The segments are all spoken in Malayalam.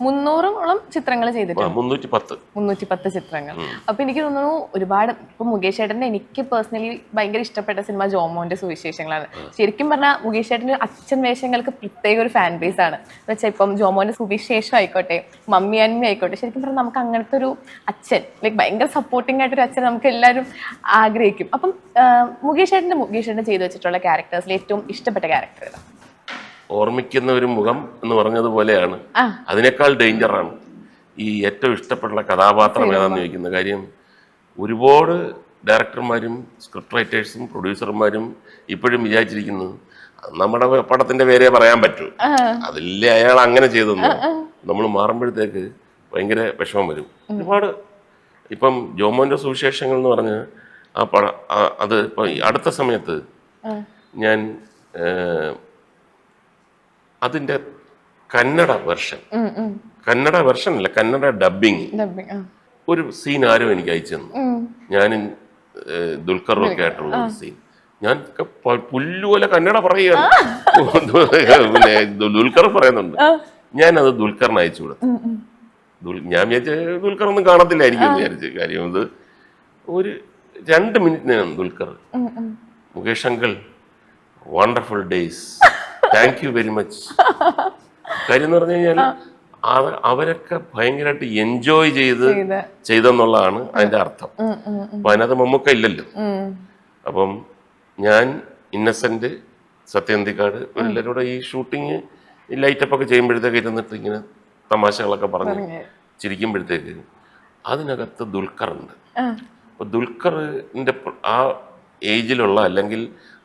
300ഓളം ചിത്രങ്ങൾ ചെയ്തിട്ടുണ്ട്. 310 ചിത്രങ്ങൾ. അപ്പൊ എനിക്ക് തോന്നുന്നു ഒരുപാട് ഇപ്പൊ മുകേഷ് ഏട്ടന്റെ എനിക്ക് പേഴ്സണലി ഭയങ്കര ഇഷ്ടപ്പെട്ട സിനിമ ജോമോന്റെ സുവിശേഷങ്ങളാണ്. ശരിക്കും പറഞ്ഞാൽ മുകേഷ് ഏട്ടന്റെ അച്ഛൻ വേഷങ്ങൾക്ക് പ്രത്യേക ഒരു ഫാൻ ബേസ് ആണ്. എന്ന് വെച്ചാൽ ഇപ്പം ജോമോന്റെ സുവിശേഷം ആയിക്കോട്ടെ, മമ്മി ആൻമി ആയിക്കോട്ടെ, ശരിക്കും പറഞ്ഞാൽ നമുക്ക് അങ്ങനത്തെ ഒരു അച്ഛൻ, ലൈക്ക് ഭയങ്കര സപ്പോർട്ടിംഗ് ആയിട്ടൊരു അച്ഛൻ നമുക്ക് എല്ലാവരും ആഗ്രഹിക്കും. അപ്പം മുകേഷ് ഏട്ടൻ ചെയ്തു വെച്ചിട്ടുള്ള ക്യാരക്ടേഴ്സിൽ ഏറ്റവും ഇഷ്ടപ്പെട്ട ക്യാരക്ടർ ഏതാ? ഓർമ്മിക്കുന്ന ഒരു മുഖം എന്ന് പറഞ്ഞതുപോലെയാണ്. അതിനേക്കാൾ ഡേഞ്ചറാണ് ഈ ഏറ്റവും ഇഷ്ടപ്പെട്ട കഥാപാത്രം ഏതാന്ന് ചോദിക്കുന്ന കാര്യം. ഒരുപാട് ഡയറക്ടർമാരും സ്ക്രിപ്റ്റ് റൈറ്റേഴ്സും പ്രൊഡ്യൂസർമാരും ഇപ്പോഴും വിചാരിച്ചിരിക്കുന്നത് നമ്മുടെ പടത്തിന്റെ പേരെ പറയാൻ പറ്റൂ, അതില്ലേ അയാൾ അങ്ങനെ ചെയ്തെന്ന്. നമ്മൾ മാറുമ്പോഴത്തേക്ക് ഭയങ്കര വിഷമം വരും. ഒരുപാട് ഇപ്പം ജോമോന്റെ സുവിശേഷങ്ങൾ എന്ന് പറഞ്ഞ് ആ പടം അത് ഇപ്പം അടുത്ത സമയത്ത് ഞാൻ അതിന്റെ കന്നഡ വെർഷൻ അല്ല, കന്നഡ ഡബിങ് ഒരു സീൻ ആരും എനിക്ക് അയച്ചു തന്നു. ഞാനും ദുൽഖറും ഒക്കെ ആയിട്ടുള്ള ഒരു സീൻ. ഞാൻ പുല്ലുപോലെ കന്നഡ പറയുകയാണ്. പിന്നെ ദുൽഖർ പറയുന്നുണ്ട്. ഞാനത് ദുൽഖറിന് അയച്ചു കൊടുത്തു. ഞാൻ വിചാരിച്ച ദുൽഖർ ഒന്നും കാണത്തില്ലായിരിക്കും വിചാരിച്ചു. കാര്യം അത് ഒരു 2 മിനിറ്റിനാണ് Dulquer, Mukesh uncle wonderful days, thank you very much. കാര്യം എന്ന് പറഞ്ഞു കഴിഞ്ഞാൽ അവരൊക്കെ ഭയങ്കരമായിട്ട് എൻജോയ് ചെയ്തെന്നുള്ളതാണ് അതിന്റെ അർത്ഥം. അപ്പൊ അതിനകത്ത് മമ്മൂക്ക ഇല്ലല്ലോ. അപ്പം ഞാൻ, ഇന്നസെന്റ്, സത്യന്തിക്കാട് ഇവരെല്ലാവരും കൂടെ ഈ ഷൂട്ടിങ് ഈ ലൈറ്റപ്പ് ഒക്കെ ചെയ്യുമ്പോഴത്തേക്ക് ഇരുന്നിട്ട് ഇങ്ങനെ തമാശകളൊക്കെ പറഞ്ഞ് ചിരിക്കുമ്പോഴത്തേക്ക് അതിനകത്ത് ദുൽഖറുണ്ട്. അപ്പൊ ദുൽഖറിന്റെ ആ ഏജിലുള്ള അല്ലെങ്കിൽ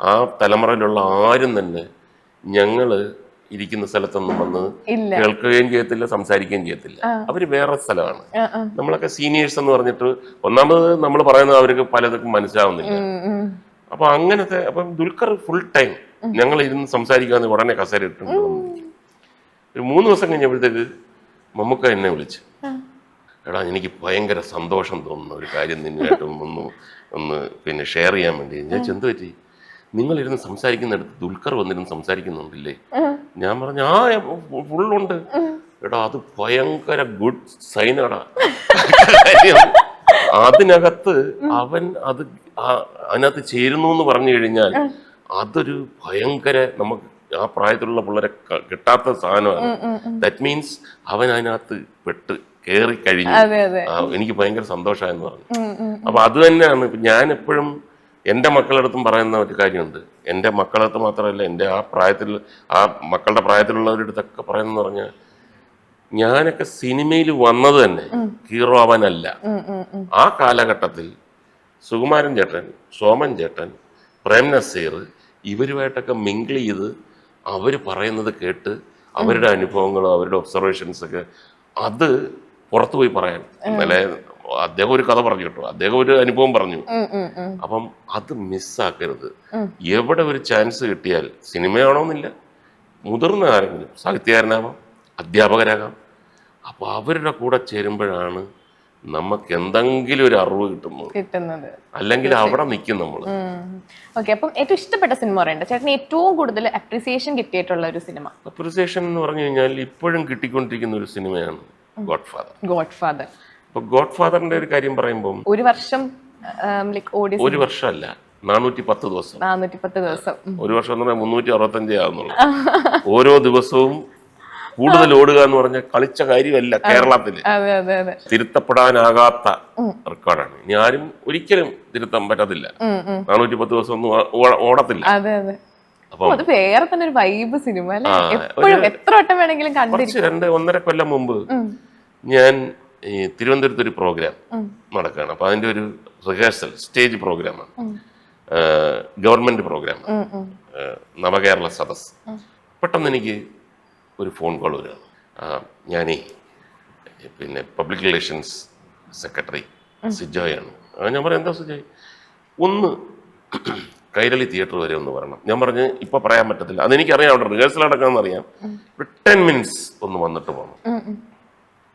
ആ തലമുറയിലുള്ള ആരും തന്നെ ഞങ്ങള് ഇരിക്കുന്ന സ്ഥലത്തൊന്നും വന്ന് കേൾക്കുകയും ചെയ്യത്തില്ല, സംസാരിക്കുകയും ചെയ്യത്തില്ല. അവര് വേറെ സ്ഥലമാണ്. നമ്മളൊക്കെ സീനിയേഴ്സ് എന്ന് പറഞ്ഞിട്ട് ഒന്നാമത് നമ്മൾ പറയുന്നത് അവർക്ക് പലതൊക്കെ മനസ്സിലാവുന്നില്ല. അപ്പൊ അങ്ങനത്തെ അപ്പം ദുൽഖർ ഫുൾ ടൈം ഞങ്ങൾ ഇരുന്ന് സംസാരിക്കാന്ന് ഉടനെ കസേര ഇട്ടുണ്ട്. ഒരു 3 ദിവസം കഴിഞ്ഞപ്പോഴത്തേക്ക് മമ്മൂക്ക എന്നെ വിളിച്ചു. എടാ, എനിക്ക് ഭയങ്കര സന്തോഷം തോന്നുന്ന ഒരു കാര്യം നിന്നായിട്ടും ഒന്ന് പിന്നെ ഷെയർ ചെയ്യാൻ വേണ്ടി. ഞാൻ എന്ത് പറ്റി? നിങ്ങളിരുന്ന് സംസാരിക്കുന്നിടത്ത് ദുൽഖർ വന്നിരുന്ന് സംസാരിക്കുന്നുണ്ടില്ലേ? ഞാൻ പറഞ്ഞു ആ ഫുള്ളുണ്ട്. എടാ, അത് ഭയങ്കര ഗുഡ് സൈനാടാ. അതിനകത്ത് അതിനകത്ത് ചേരുന്നു എന്ന് പറഞ്ഞു കഴിഞ്ഞാൽ അതൊരു ഭയങ്കര നമുക്ക് ആ പ്രായത്തിലുള്ള പിള്ളേരെ കിട്ടാത്ത സാധനമാണ്. ദാറ്റ് മീൻസ് അവൻ അതിനകത്ത് കയറി കഴിഞ്ഞു. എനിക്ക് ഭയങ്കര സന്തോഷമായെന്ന് പറഞ്ഞു. അപ്പൊ അത് തന്നെയാണ് ഞാൻ എപ്പോഴും എൻ്റെ മക്കളടുത്തും പറയുന്ന ഒരു കാര്യമുണ്ട്. എൻ്റെ മക്കളടുത്ത് മാത്രമല്ല, എൻ്റെ ആ മക്കളുടെ പ്രായത്തിലുള്ളവരുടെ അടുത്തൊക്കെ പറയുന്നതെന്ന് പറഞ്ഞാൽ ഞാനൊക്കെ സിനിമയിൽ വന്നത് തന്നെ ഹീറോ ആവാനല്ല. ആ കാലഘട്ടത്തിൽ സുകുമാരൻ ചേട്ടൻ, സോമൻ ചേട്ടൻ, പ്രേം നസീർ ഇവരുമായിട്ടൊക്കെ മിങ്കിൾ ചെയ്ത് അവർ പറയുന്നത് കേട്ട് അവരുടെ അനുഭവങ്ങളും അവരുടെ ഒബ്സർവേഷൻസൊക്കെ അത് പുറത്തു പോയി പറയാൻ. ഇന്നലെ അദ്ദേഹം ഒരു കഥ പറഞ്ഞു കേട്ടോ, അദ്ദേഹം ഒരു അനുഭവം പറഞ്ഞു. അപ്പം അത് മിസ്സാക്കരുത്. എവിടെ ഒരു ചാൻസ് കിട്ടിയാൽ, സിനിമയാണോന്നില്ല, മുതിർന്ന ആരെങ്കിലും, സാഹിത്യകാരനാവാം, അധ്യാപകരാകാം, അപ്പോൾ അവരുടെ കൂടെ ചേരുമ്പോഴാണ് നമുക്ക് എന്തെങ്കിലും ഒരു അറിവ് കിട്ടുന്നത്. അല്ലെങ്കിൽ അവിടെ നിൽക്കും നമ്മൾ. ഓക്കെ, അപ്പം ഏറ്റവും ഇഷ്ടപ്പെട്ട സിനിമ പറയണ്ട ചേട്ടന്, ഏറ്റവും കൂടുതൽ അപ്രീസിയേഷൻ കിട്ടിയിട്ടുള്ള ഒരു സിനിമ? അപ്രീസിയേഷൻ എന്ന് പറഞ്ഞു കഴിഞ്ഞാൽ ഇപ്പോഴും കിട്ടിക്കൊണ്ടിരിക്കുന്ന ഒരു സിനിമയാണ് ഗോഡ് ഫാദർ. അപ്പൊ ഗോഡ് ഫാദറിന്റെ ഒരു കാര്യം പറയുമ്പോൾ ഒരു വർഷമല്ല, 410 ദിവസം. ഒരു വർഷം എന്ന് പറഞ്ഞാൽ 365 ആകുന്നുള്ളൂ. ഓരോ ദിവസവും കൂടുതൽ ഓടുക എന്ന് പറഞ്ഞാൽ കളിച്ച കാര്യമല്ല കേരളത്തില്. തിരുത്തപ്പെടാനാകാത്ത റെക്കോർഡാണ്. ഇനി ആരും ഒരിക്കലും തിരുത്താൻ പറ്റത്തില്ല. 410 ദിവസം ഒന്നും ഓടത്തില്ല. അപ്പൊ അത് വേറെ തന്നെ ഒരു വൈബ് സിനിമ. എത്ര വട്ടം വേണമെങ്കിലും കണ്ടിരിക്കാം. 2-1.5 കൊല്ലം മുമ്പ് ഞാൻ ഈ തിരുവനന്തപുരത്ത് ഒരു പ്രോഗ്രാം നടക്കുകയാണ്. അപ്പൊ അതിന്റെ ഒരു റിഹേഴ്സൽ സ്റ്റേജ് പ്രോഗ്രാമാണ്, ഗവൺമെന്റ് പ്രോഗ്രാം, നവകേരള സദസ്. പെട്ടെന്ന് എനിക്ക് ഒരു ഫോൺ കോൾ വരികയാണ്. ഞാനേ പിന്നെ പബ്ലിക് റിലേഷൻസ് സെക്രട്ടറി സിജോയാണ്. ഞാൻ പറഞ്ഞു എന്താ സിജോയ്, ഒന്ന് കൈരളി തിയേറ്റർ വരെ ഒന്ന് വരണം. ഞാൻ പറഞ്ഞ് ഇപ്പൊ പറയാൻ പറ്റത്തില്ല, അതെനിക്കറിയാം, അവിടെ റിഹേഴ്സൽ നടക്കാമെന്ന് അറിയാം. ഒരു 10 മിനിറ്റ്സ് ഒന്ന് വന്നിട്ട് പോകണം.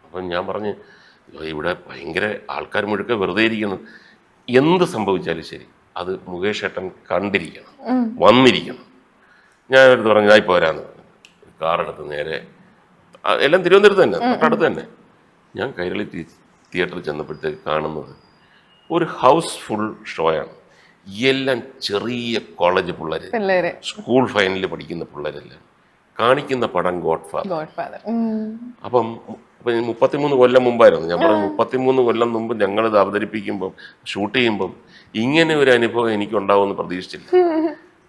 അപ്പം ഞാൻ പറഞ്ഞ് ഇവിടെ ഭയങ്കര ആൾക്കാർ മുഴുക്കെ വെറുതെ ഇരിക്കണം, എന്ത് സംഭവിച്ചാലും ശരി അത് മുകേഷ് ഏട്ടൻ കണ്ടിരിക്കണം, വന്നിരിക്കണം. ഞാൻ എടുത്ത് പറഞ്ഞു ഞാൻ ഇപ്പോൾ വരാമെന്ന്. കാറെടുത്ത് നേരെ എല്ലാം തിരുവനന്തപുരത്ത് തന്നെ, തൊട്ടടുത്ത് തന്നെ. ഞാൻ കൈരളി തിയേറ്ററിൽ ചെന്നപ്പോഴത്തേക്ക് കാണുന്നത് ഒരു ഹൗസ്ഫുൾ ഷോയാണ്. എല്ലാം ചെറിയ കോളേജ് പിള്ളേര്, സ്കൂൾ ഫൈനലിൽ പഠിക്കുന്ന പിള്ളേരെല്ലാം കാണിക്കുന്ന പടം ഗോഡ് ഫാദർ. അപ്പം 33 കൊല്ലം മുമ്പായിരുന്നു. ഞാൻ പറഞ്ഞു 33 കൊല്ലം മുമ്പ് ഞങ്ങളിത് അവതരിപ്പിക്കുമ്പം, ഷൂട്ട് ചെയ്യുമ്പം ഇങ്ങനെ ഒരു അനുഭവം എനിക്കുണ്ടാവുമെന്ന് പ്രതീക്ഷിച്ചില്ല.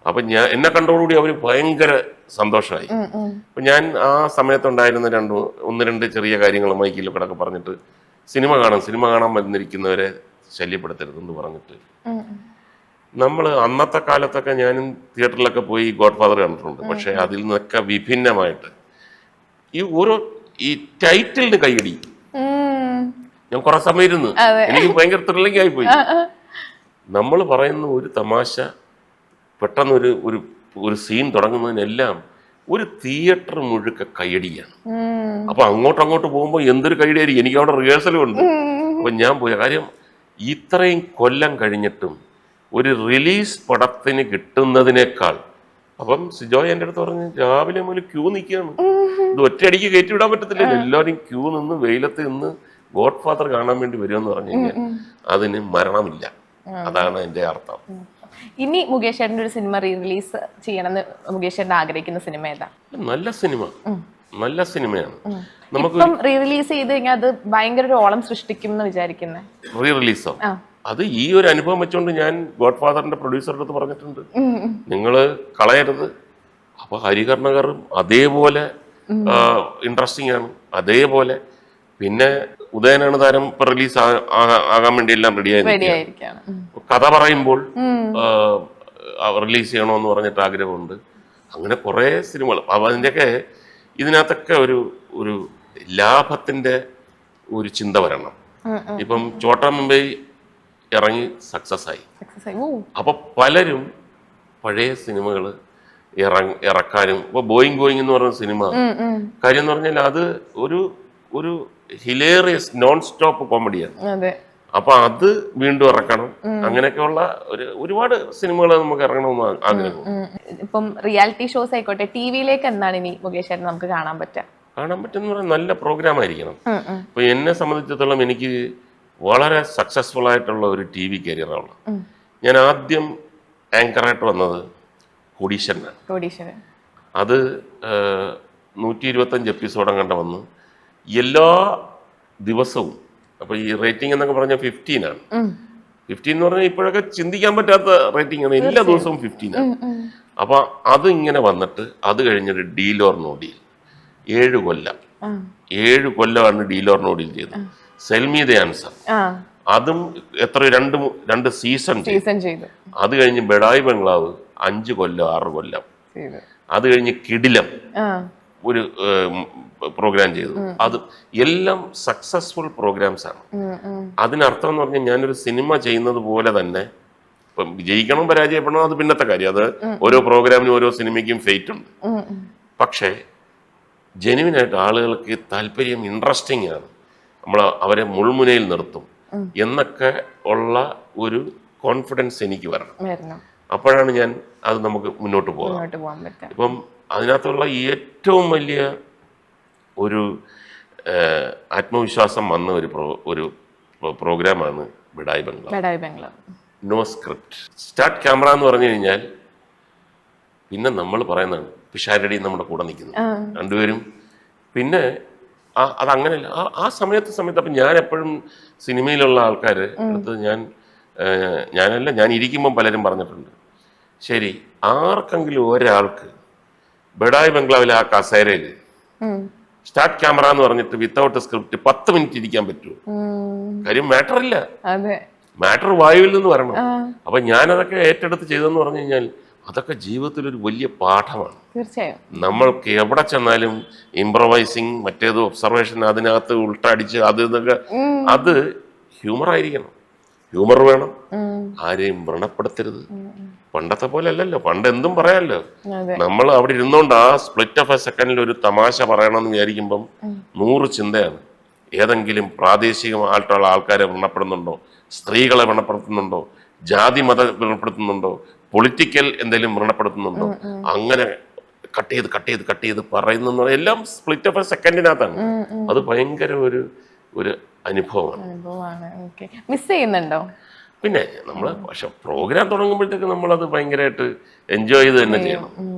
അപ്പൊ എന്നെ കണ്ടോടുകൂടി അവർ ഭയങ്കര സന്തോഷമായി. അപ്പൊ ഞാൻ ആ സമയത്തുണ്ടായിരുന്ന 1-2 ചെറിയ കാര്യങ്ങൾ മൈക്കിൽ കിടക്കെ പറഞ്ഞിട്ട് സിനിമ കാണാൻ വന്നിരിക്കുന്നവരെ ശല്യപ്പെടുത്തരുതെന്ന് പറഞ്ഞിട്ട്, നമ്മൾ അന്നത്തെ കാലത്തൊക്കെ ഞാനും തിയേറ്ററിലൊക്കെ പോയി ഗോഡ് ഫാദർ കണ്ടിട്ടുണ്ട്. പക്ഷെ അതിൽ നിന്നൊക്കെ വിഭിന്നമായിട്ട് ഈ ടൈറ്റിലിന് കൈയടി ഞാൻ കുറെ സമയം ഇരുന്ന് എനിക്ക് ഭയങ്കര ത്രില്ലിംഗ് ആയിപ്പോയി. നമ്മൾ പറയുന്ന ഒരു തമാശ പെട്ടെന്ന് ഒരു സീൻ തുടങ്ങുന്നതിനെല്ലാം ഒരു തിയേറ്റർ മുഴുക്ക കൈയടിയാണ്. അപ്പൊ അങ്ങോട്ട് പോകുമ്പോൾ എന്തൊരു കൈയടിയായിരിക്കും. എനിക്ക് അവിടെ റിഹേഴ്സലും ഉണ്ട്. അപ്പൊ ഞാൻ പോയ കാര്യം, ഇത്രയും കൊല്ലം കഴിഞ്ഞിട്ടും ഒരു റിലീസ് പടത്തിന് കിട്ടുന്നതിനേക്കാൾ, അപ്പം സിജോയ് എൻ്റെ അടുത്ത് പറഞ്ഞ് രാവിലെ മുതൽ ക്യൂ നിൽക്കുകയാണ്, ഇത് ഒറ്റയടിക്ക് കയറ്റി വിടാൻ പറ്റത്തില്ല, എല്ലാവരും ക്യൂ നിന്ന് വെയിലത്ത് നിന്ന് ഗോഡ് ഫാദർ കാണാൻ വേണ്ടി വരുമെന്ന് പറഞ്ഞു കഴിഞ്ഞാൽ അതിന് മരണമില്ല. അതാണ് എൻ്റെ അർത്ഥം. ഇനി മുകേഷ് ചേട്ടൻ്റെ ഒരു സിനിമ റിലീസ് ചെയ്യണമെന്ന് മുകേഷ് ചേട്ടൻ ആഗ്രഹിക്കുന്ന സിനിമ ഏതാ? നല്ല സിനിമയാണ്. നമുക്ക് റിലീസ് ചെയ്ത് കഴിഞ്ഞാൽ അത് ഭയങ്കര ഒരു ഓളം സൃഷ്ടിക്കും എന്ന് വിചാരിക്കുന്നത്. റിലീസോ? അത് ഈ ഒരു അനുഭവം വെച്ചുകൊണ്ട് ഞാൻ ഗോഡ് ഫാദറിന്റെ പ്രൊഡ്യൂസറുടെ അടുത്ത് പറഞ്ഞിട്ടുണ്ട്, നിങ്ങൾ കളയരുത്. അപ്പൊ ഹരികർണകറും അതേപോലെ ഇൻട്രസ്റ്റിംഗ് ആണ്, അതേപോലെ. പിന്നെ ഉദയനാണ് താരം ഇപ്പൊ റിലീസ് ആകാൻ വേണ്ടി എല്ലാം റെഡിയായിരിക്കും. കഥ പറയുമ്പോൾ റിലീസ് ചെയ്യണമെന്ന് പറഞ്ഞിട്ട് ആഗ്രഹമുണ്ട്. അങ്ങനെ കുറെ സിനിമകൾ. അപ്പൊ അതിൻ്റെയൊക്കെ ഇതിനകത്തൊക്കെ ഒരു ലാഭത്തിന്റെ ഒരു ചിന്ത വരണം. ഇപ്പം ചോട്ടാ മുംബൈ ഇറങ്ങി സക്സസ് ആയി. അപ്പൊ പലരും പഴയ സിനിമകൾ ഇറക്കാനും, ഇപ്പൊ ഗോയിങ് എന്ന് പറയുന്ന സിനിമ കാര്യം എന്ന് പറഞ്ഞാൽ അത് ഒരു ഹിലേറിയസ് നോൺ സ്റ്റോപ്പ് കോമഡിയാണ്. അപ്പൊ അത് വീണ്ടും ഇറക്കണം. അങ്ങനെയൊക്കെയുള്ള ഒരുപാട് സിനിമകൾ നമുക്ക് ഇറങ്ങണമെന്ന് ആഗ്രഹം. ഇപ്പം റിയാലിറ്റി ഷോസ് ആയിക്കോട്ടെ, ടിവിയിലേക്ക് എന്താണ് ഇനി മുകേഷ് ചേട്ടൻ നമുക്ക് കാണാൻ പറ്റുന്ന പറഞ്ഞാൽ നല്ല പ്രോഗ്രാം ആയിരിക്കണം. ഇപ്പൊ എന്നെ സംബന്ധിച്ചിടത്തോളം എനിക്ക് വളരെ സക്സസ്ഫുൾ ആയിട്ടുള്ള ഒരു TV കരിയറാണ്. ഞാൻ ആദ്യം ആങ്കറായിട്ട് വന്നത് ഓഡീഷനാണ്. അത് 125 എപ്പിസോഡ് കണ്ട വന്നു എല്ലാ ദിവസവും. അപ്പൊ ഈ റേറ്റിംഗ് എന്നൊക്കെ പറഞ്ഞാൽ 15 ആണ്. 15 എന്ന് പറഞ്ഞാൽ ഇപ്പോഴൊക്കെ ചിന്തിക്കാൻ പറ്റാത്ത റേറ്റിംഗ് ആണ്. എല്ലാ ദിവസവും 15 ആണ്. അപ്പൊ അത് ഇങ്ങനെ വന്നിട്ട് അത് കഴിഞ്ഞിട്ട് ഡീൽ ഓർ നോ ഡീൽ 7 കൊല്ലമാണ് ഡീൽ ഓർ നോ ഡീൽ ചെയ്തത്. സെൽ മീ ദ ആൻസർ അതും രണ്ട് സീസൺ ചെയ്തു. അത് കഴിഞ്ഞ് ബഡായി ബംഗ്ലാവ് 5 കൊല്ലം 6 കൊല്ലം. അത് കഴിഞ്ഞ് കിടിലം ഒരു പ്രോഗ്രാം ചെയ്തു. അത് എല്ലാം സക്സസ്ഫുൾ പ്രോഗ്രാംസ് ആണ്. അതിനർത്ഥം എന്ന് പറഞ്ഞാൽ ഞാനൊരു സിനിമ ചെയ്യുന്നത് പോലെ തന്നെ, ഇപ്പം വിജയിക്കണം പരാജയപ്പെടണം അത് പിന്നത്തെ കാര്യം. അത് ഓരോ പ്രോഗ്രാമിനും ഓരോ സിനിമയ്ക്കും ഫെയ്റ്റ് ഉണ്ട്. പക്ഷേ ജെനുവിനായിട്ട് ആളുകൾക്ക് താല്പര്യം, ഇൻട്രസ്റ്റിംഗ് ആണ്, അവരെ മുൾമുനയിൽ നിർത്തും എന്നൊക്കെ ഉള്ള ഒരു കോൺഫിഡൻസ് എനിക്ക് വരണം. അപ്പോഴാണ് അത് നമുക്ക് മുന്നോട്ട് പോകാം. ഇപ്പം അതിനകത്തുള്ള ഏറ്റവും വലിയ ഒരു ആത്മവിശ്വാസം വന്ന ഒരു പ്രോഗ്രാമാണ് ബഡായി ബംഗ്ലാവ്. നോ സ്ക്രിപ്റ്റ്, സ്റ്റാർട്ട് ക്യാമറ എന്ന് പറഞ്ഞു കഴിഞ്ഞാൽ പിന്നെ നമ്മൾ പറയുന്നതാണ്. പിഷാരടി നമ്മുടെ കൂടെ നിൽക്കുന്നു രണ്ടുപേരും. പിന്നെ അതങ്ങനെയല്ല. ആ സമയത്ത് അപ്പം ഞാൻ എപ്പോഴും സിനിമയിലുള്ള ആൾക്കാർ അടുത്ത് ഞാൻ ഇരിക്കുമ്പം പലരും പറഞ്ഞിട്ടുണ്ട്, ശരി ആർക്കെങ്കിലും ഒരാൾക്ക് ബഡായി ബംഗ്ലാവിലെ ആ കസേരയിൽ സ്റ്റാർട്ട് ക്യാമറ എന്ന് പറഞ്ഞിട്ട് വിത്തൗട്ട് സ്ക്രിപ്റ്റ് 10 മിനിറ്റ് ഇരിക്കാൻ പറ്റുമോ? കാര്യം മാറ്റർ ഇല്ല, മാറ്റർ വായുവിൽ നിന്ന് വരണം. അപ്പൊ ഞാനതൊക്കെ ഏറ്റെടുത്ത് ചെയ്തെന്ന് പറഞ്ഞു കഴിഞ്ഞാൽ അതൊക്കെ ജീവിതത്തിൽ ഒരു വലിയ പാഠമാണ്. തീർച്ചയായും നമ്മൾക്ക് എവിടെ ചെന്നാലും ഇംപ്രവൈസിങ്, മറ്റേത് ഒബ്സർവേഷൻ, അതിനകത്ത് ഉൾട്ടടിച്ച് അത് ഹ്യൂമർ ആയിരിക്കണം. ഹ്യൂമർ വേണം, ആരെയും വ്രണപ്പെടുത്തരുത്. പണ്ടത്തെ പോലെ അല്ലല്ലോ, പണ്ട് എന്തും പറയാമല്ലോ. നമ്മൾ അവിടെ ഇരുന്നോണ്ട് ആ സ്പ്ലിറ്റ് ഓഫ് എ സെക്കൻഡിൽ ഒരു തമാശ പറയണമെന്ന് വിചാരിക്കുമ്പം 100 ചിന്തയാണ്. ഏതെങ്കിലും പ്രാദേശികമായിട്ടുള്ള ആൾക്കാരെ വ്രണപ്പെടുന്നുണ്ടോ, സ്ത്രീകളെ വ്രണപ്പെടുത്തുന്നുണ്ടോ, ജാതി മത വ്രണപ്പെടുത്തുന്നുണ്ടോ, പൊളിറ്റിക്കൽ എന്തെങ്കിലും വ്രണപ്പെടുത്തുന്നുണ്ടോ, അങ്ങനെ കട്ട് ചെയ്ത് പറയുന്ന എല്ലാം സ്പ്ലിറ്റ് ഓഫ് എ സെക്കൻഡിനകത്താണ്. അത് ഭയങ്കര ഒരു അനുഭവമാണ്. മിസ് ചെയ്യുന്നുണ്ടോ? പിന്നെ നമ്മൾ പക്ഷെ പ്രോഗ്രാം തുടങ്ങുമ്പോഴത്തേക്ക് നമ്മളത് ഭയങ്കരമായിട്ട് എൻജോയ് ചെയ്ത് തന്നെ ചെയ്യണം.